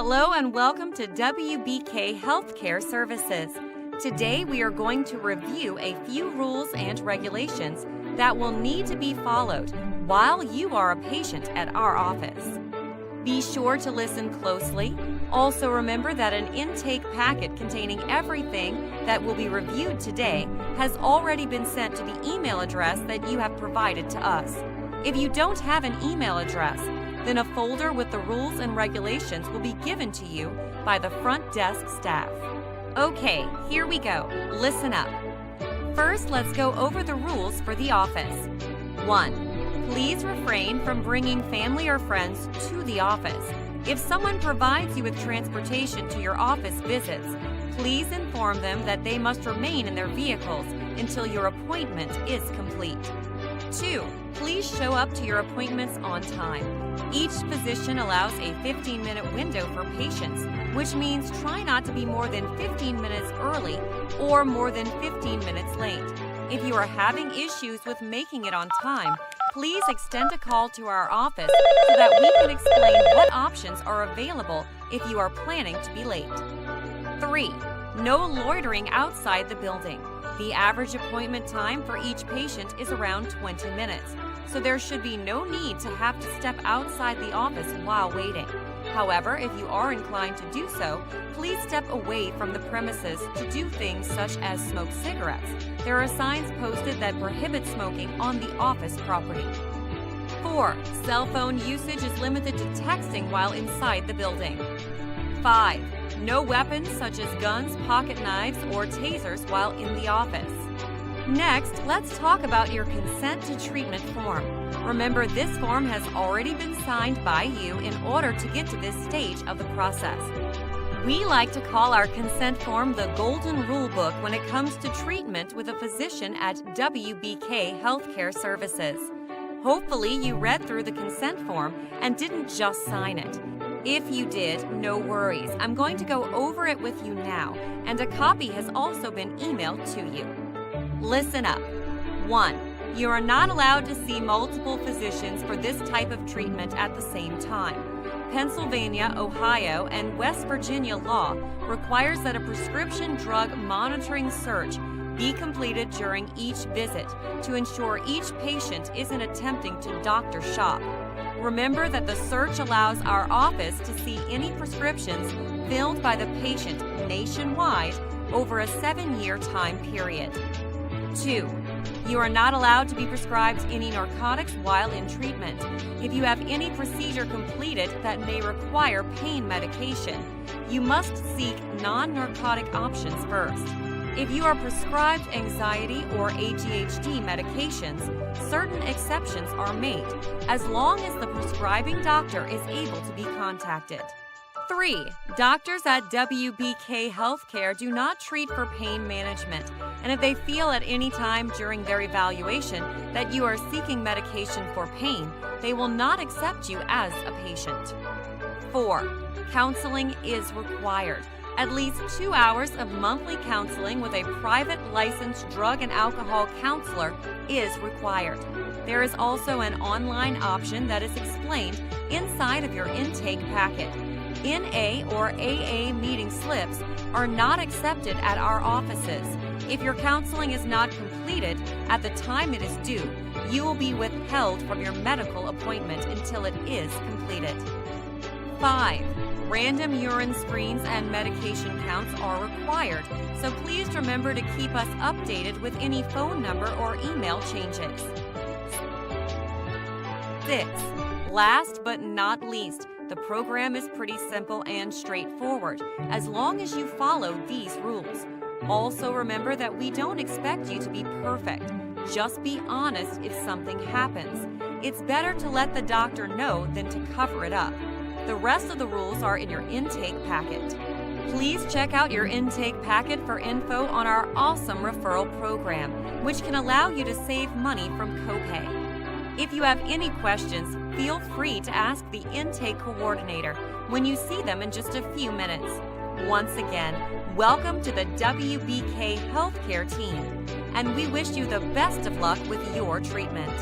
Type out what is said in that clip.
Hello and welcome to WBK Healthcare Services. Today we are going to review a few rules and regulations that will need to be followed while you are a patient at our office. Be sure to listen closely. Also remember that an intake packet containing everything that will be reviewed today has already been sent to the email address that you have provided to us. If you don't have an email address, then a folder with the rules and regulations will be given to you by the front desk staff. Okay, here we go. Listen up. First, let's go over the rules for the office. 1. Please refrain from bringing family or friends to the office. If someone provides you with transportation to your office visits, please inform them that they must remain in their vehicles until your appointment is complete. 2. Please show up to your appointments on time. Each physician allows a 15-minute window for patients, which means try not to be more than 15 minutes early or more than 15 minutes late. If you are having issues with making it on time, please extend a call to our office so that we can explain what options are available if you are planning to be late. 3. No loitering outside the building. The average appointment time for each patient is around 20 minutes, so there should be no need to have to step outside the office while waiting. However, if you are inclined to do so, please step away from the premises to do things such as smoke cigarettes. There are signs posted that prohibit smoking on the office property. 4. Cell phone usage is limited to texting while inside the building. 5. No weapons such as guns, pocket knives, or tasers while in the office. Next, let's talk about your consent to treatment form. Remember, this form has already been signed by you in order to get to this stage of the process. We like to call our consent form the golden rule book when it comes to treatment with a physician at WBK Healthcare Services. Hopefully, you read through the consent form and didn't just sign it. If you did, no worries. I'm going to go over it with you now, and a copy has also been emailed to you. Listen up. 1. You are not allowed to see multiple physicians for this type of treatment at the same time. Pennsylvania, Ohio, and West Virginia law requires that a prescription drug monitoring search be completed during each visit to ensure each patient isn't attempting to doctor shop. Remember that the search allows our office to see any prescriptions filled by the patient nationwide over a 7-year time period. 2. You are not allowed to be prescribed any narcotics while in treatment. If you have any procedure completed that may require pain medication, you must seek non-narcotic options first. If you are prescribed anxiety or ADHD medications, certain exceptions are made, as long as the prescribing doctor is able to be contacted. 3. Doctors at WBK Healthcare do not treat for pain management, and if they feel at any time during their evaluation that you are seeking medication for pain, they will not accept you as a patient. 4. Counseling is required. At least 2 hours of monthly counseling with a private licensed drug and alcohol counselor is required. There is also an online option that is explained inside of your intake packet. NA or AA meeting slips are not accepted at our offices. If your counseling is not completed at the time it is due, you will be withheld from your medical appointment until it is completed. 5. Random urine screens and medication counts are required, so please remember to keep us updated with any phone number or email changes. 6. Last but not least, the program is pretty simple and straightforward, as long as you follow these rules. Also remember that we don't expect you to be perfect. Just be honest if something happens. It's better to let the doctor know than to cover it up. The rest of the rules are in your intake packet. Please check out your intake packet for info on our awesome referral program, which can allow you to save money from copay. If you have any questions, feel free to ask the intake coordinator when you see them in just a few minutes. Once again, welcome to the WBK Healthcare team, and we wish you the best of luck with your treatment.